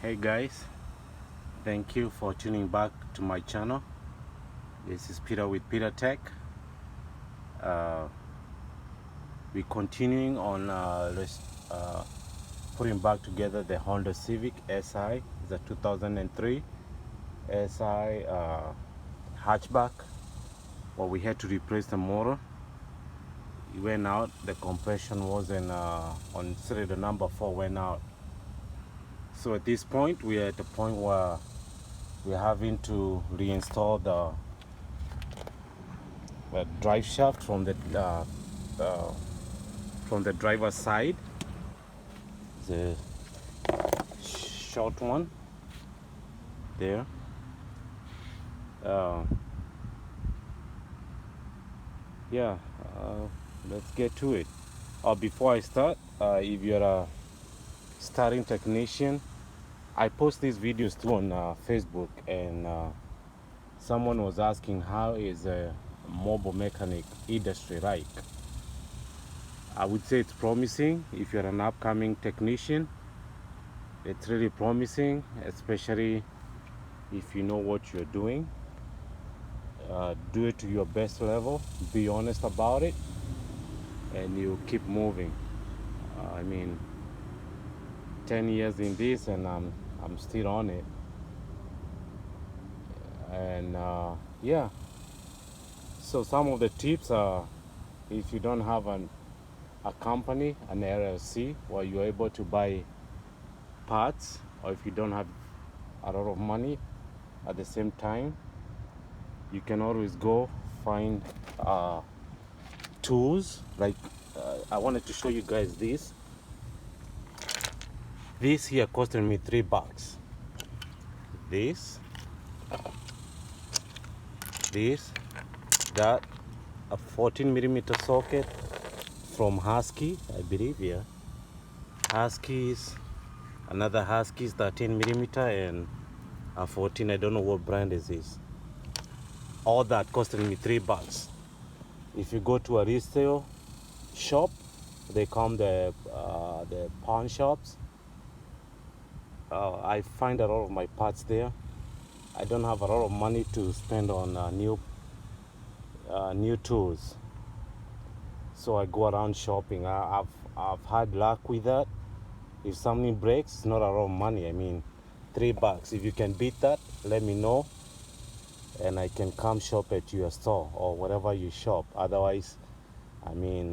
Hey guys, thank you for tuning back to my channel. This is Peter with Peter Tech. We're continuing on putting back together the Honda Civic SI. It's a 2003 SI hatchback. Well, we had to replace the motor. It went out. The compression wasn't on cylinder number 4 went out. So at this point, we are at the point where we're having to reinstall the drive shaft from the driver's side, the short one there. Let's get to it. Before I start, if you're a starting technician, I post these videos too on Facebook, and someone was asking how is a mobile mechanic industry like. I would say it's promising. If you're an upcoming technician, it's really promising, especially if you know what you're doing. Do it to your best level, be honest about it, and you keep moving. I mean, 10 years in this, and I'm still on it. And yeah, so some of the tips are, if you don't have a company, an LLC, where you're able to buy parts, or if you don't have a lot of money at the same time, you can always go find tools. Like I wanted to show you guys this. This here costed me $3. This, that, a 14mm socket from Husky, I believe. Yeah, Husky's, another Husky's 13mm, and a 14. I don't know what brand is this. All that costed me $3. If you go to a resale shop, they come the pawn shops. I find a lot of my parts there. I don't have a lot of money to spend on new tools, so I go around shopping. I've had luck with that. If something breaks, it's not a lot of money. I mean, $3. If you can beat that, let me know, and I can come shop at your store or wherever you shop. Otherwise, I mean,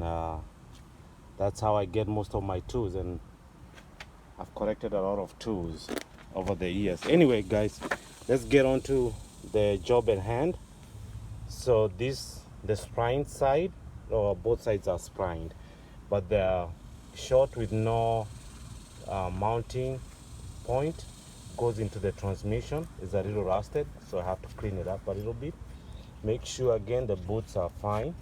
that's how I get most of my tools, and I've collected a lot of tools over the years. Anyway, guys, let's get on to the job at hand. So the spline side, or both sides are splined, but the short with no mounting point goes into the transmission is a little rusted, so I have to clean it up a little bit. Make sure again the boots are fine.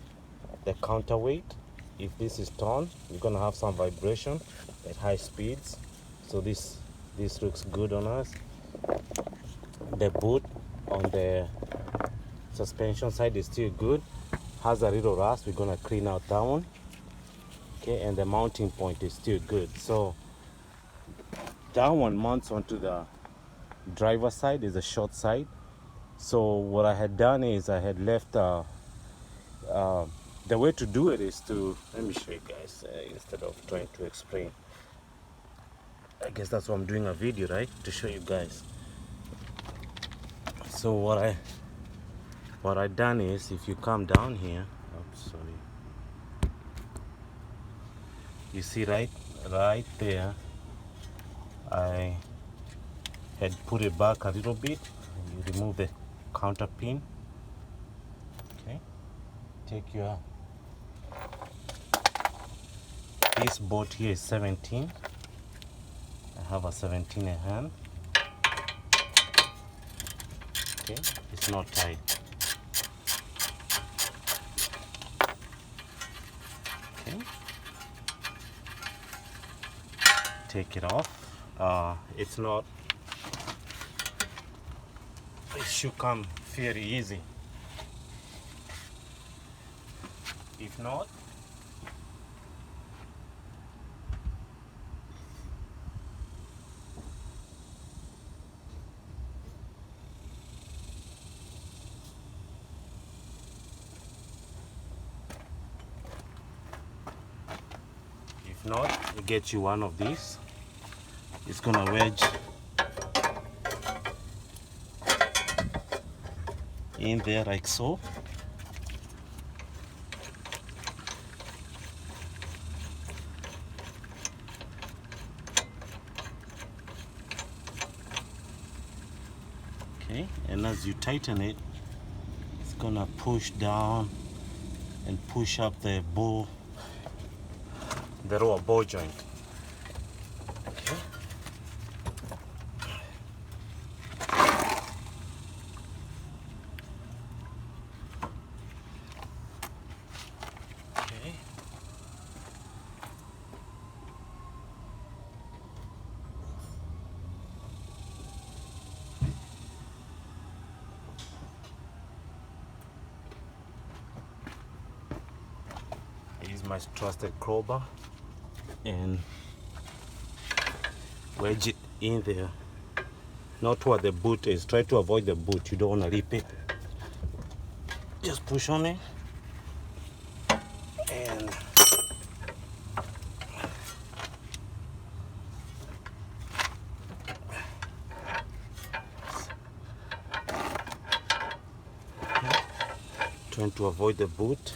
The counterweight, if this is torn, you're gonna have some vibration at high speeds, so this looks good on us. The boot on the suspension side is still good, has a little rust. We're gonna clean out that one. Okay, and the mounting point is still good, so that one mounts onto the driver's side, is the short side. So what I had done is I had left the way to do it is to, let me show you guys, instead of trying to explain. I guess that's why I'm doing a video, right? To show you guys. So what I done is, if you come down here, oops, sorry, you see right there, I had put it back a little bit. You remove the counter pin. Okay, take your, this bolt here is 17. I have a 17 in hand. Okay, it's not tight. Okay, take it off. It's not, it should come fairly easy. If not, If not, you get you one of these. It's gonna wedge in there like so. Okay, and as you tighten it, it's gonna push down and push up the bow, the lower bow joint. Okay. Okay. I use my trusted crowbar and wedge it in there, not where the boot is. Try to avoid the boot, you don't want to rip it. Just push on it and trying to avoid the boot.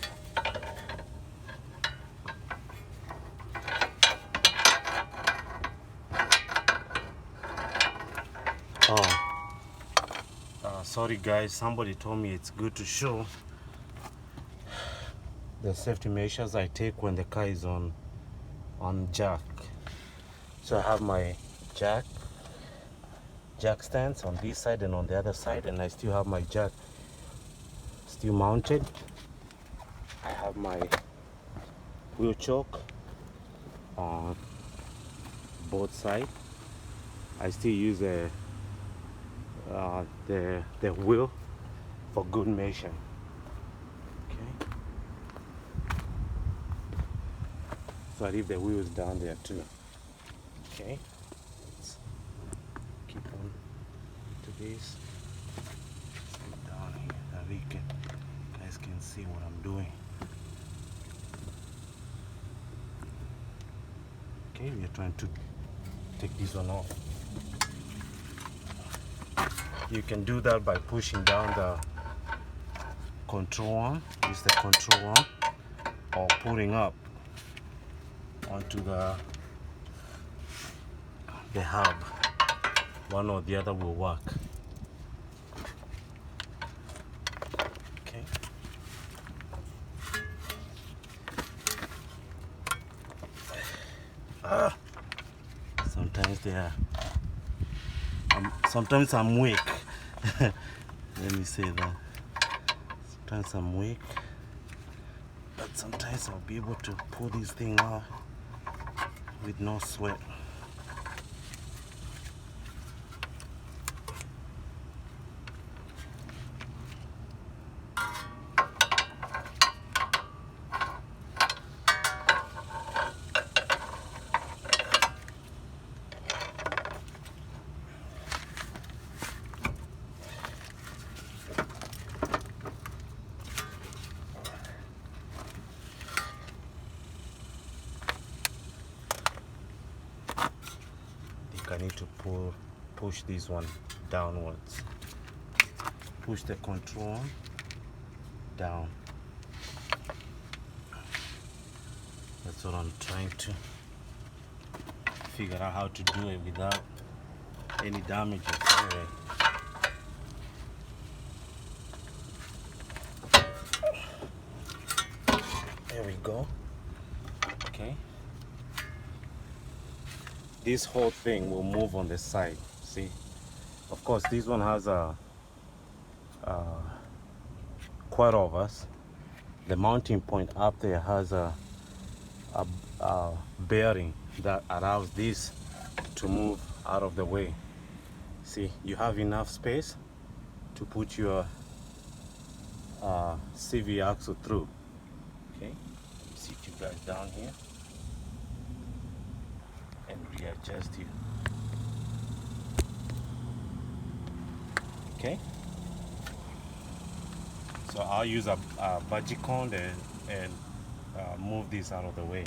Sorry guys, somebody told me it's good to show the safety measures I take when the car is on jack. So I have my jack stands on this side and on the other side, and I still have my jack still mounted. I have my wheel choke on both sides. I still use the wheel for good measure. Okay, so I leave the wheels down there too. Okay, let's keep on to this. Let's get down here that you guys can see what I'm doing. Okay, we are trying to take this one off. You can do that by pushing down the control arm, use the control arm, or pulling up onto the hub. One or the other will work. Okay. Sometimes they are. Sometimes I'm weak. Let me say that. Sometimes I'm weak, but sometimes I'll be able to pull this thing out with no sweat. I need to push this one downwards. Push the control down. That's what I'm trying to figure out how to do it without any damages. Anyway. There we go. Okay. This whole thing will move on the side. See, of course this one has a coilovers. The mounting point up there has a bearing that allows this to move out of the way. See, you have enough space to put your CV axle through. Okay, sit you guys down here and readjust you. Okay, so I'll use a budgie cone and move this out of the way.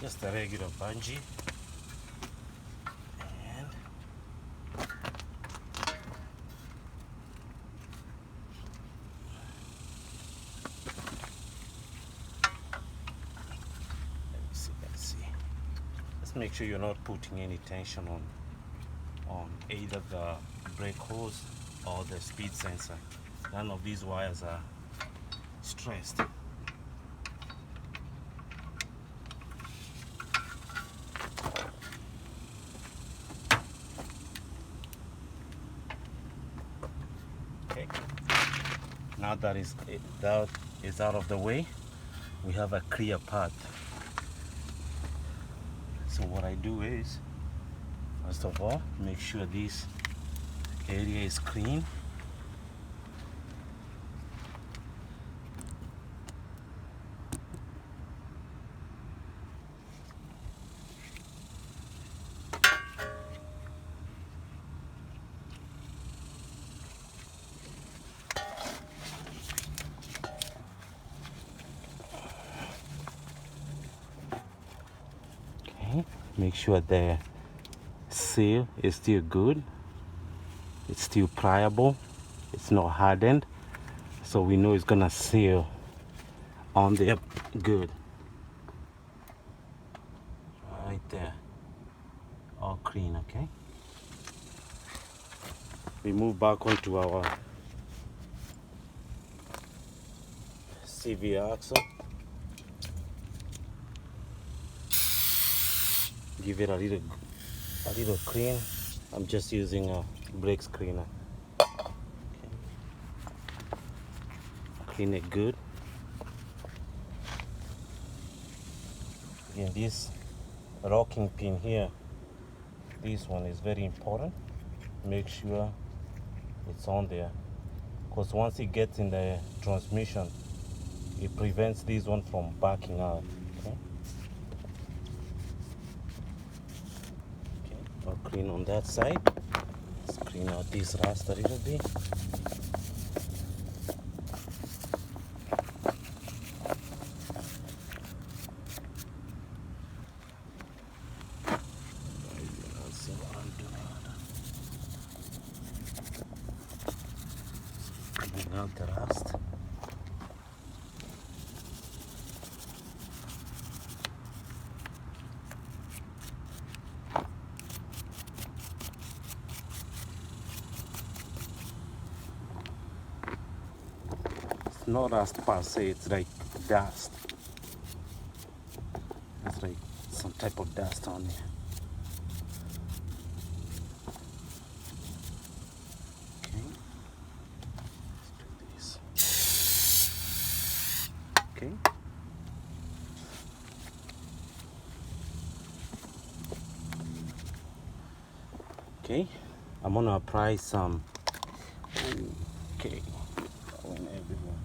just a regular bungee. And let's see. Let's make sure you're not putting any tension on either the brake hose or the speed sensor. None of these wires are stressed. Okay. Now that is out of the way, we have a clear path. So what I do is, first of all, make sure this area is clean. Okay, make sure the seal is still good. It's still pliable. It's not hardened. So we know it's gonna seal on there good. Right there. All clean, okay? We move back onto our CV axle. Give it a little clean. I'm just using a brake cleaner. Okay. Clean it good. Again, this rocking pin here, this one is very important. Make sure it's on there, because once it gets in the transmission, it prevents this one from backing out. Okay. All clean on that side. Let's clean out this rust a little bit. Clean out the rust. It's not rust per se, it's like dust. It's like some type of dust on it. Okay. Let's do this. Okay. Okay. I'm gonna apply some. Okay. Going everywhere.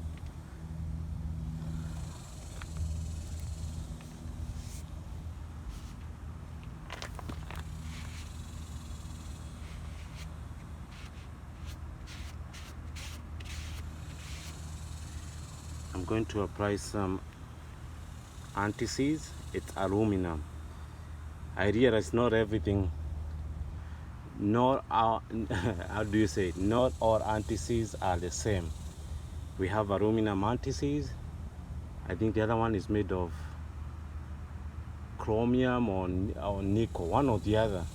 I'm going to apply some anti-seize. It's aluminum. I realize not everything, not all, how do you say it? Not all anti-seize are the same. We have aluminum anti-seize. I think the other one is made of chromium or nickel, one or the other.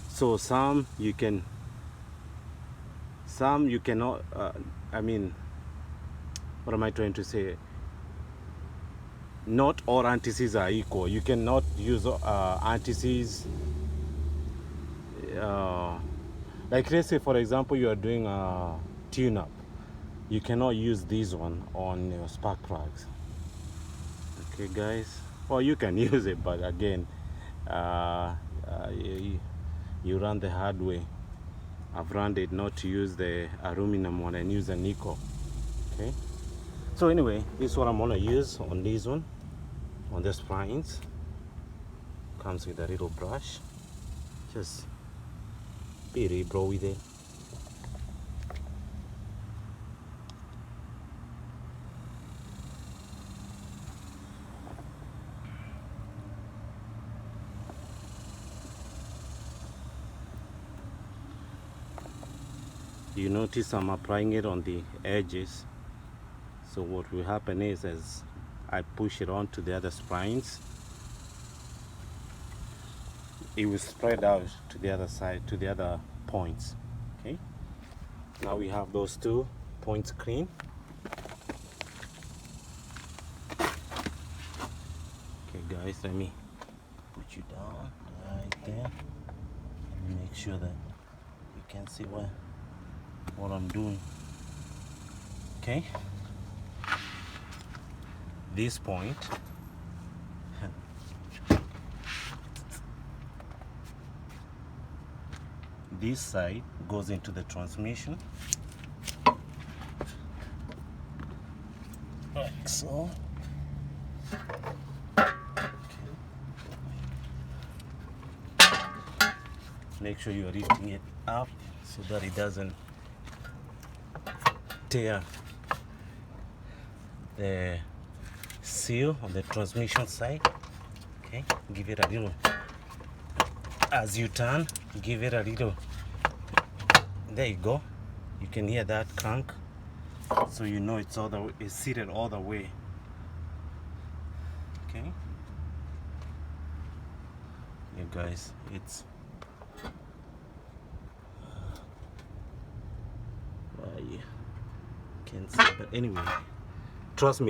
So some you cannot, I mean, what am I trying to say? Not all anti-seize are equal. You cannot use anti-seize. Like let's say for example you are doing a tune-up. You cannot use this one on your spark plugs. Okay, guys. Well, you can use it, but again, you run the hard way. I've run it not to use the aluminum one and use a nickel. Okay. So anyway, this is what I'm gonna use on this one, on the springs. Comes with a little brush. Just be liberal with it. You notice I'm applying it on the edges. So what will happen is, as I push it onto the other springs, it will spread out to the other side, to the other points. Okay, now we have those 2 points clean. Okay guys, let me put you down right there and make sure that you can see what I'm doing. Okay, this point, this side goes into the transmission, like so. Make sure you are lifting it up so that it doesn't tear the seal on the transmission side. Okay, give it a little, as you turn, give it a little, there you go. You can hear that crank, so you know it's seated all the way. Okay, you guys, it's you can't see, but anyway, trust me.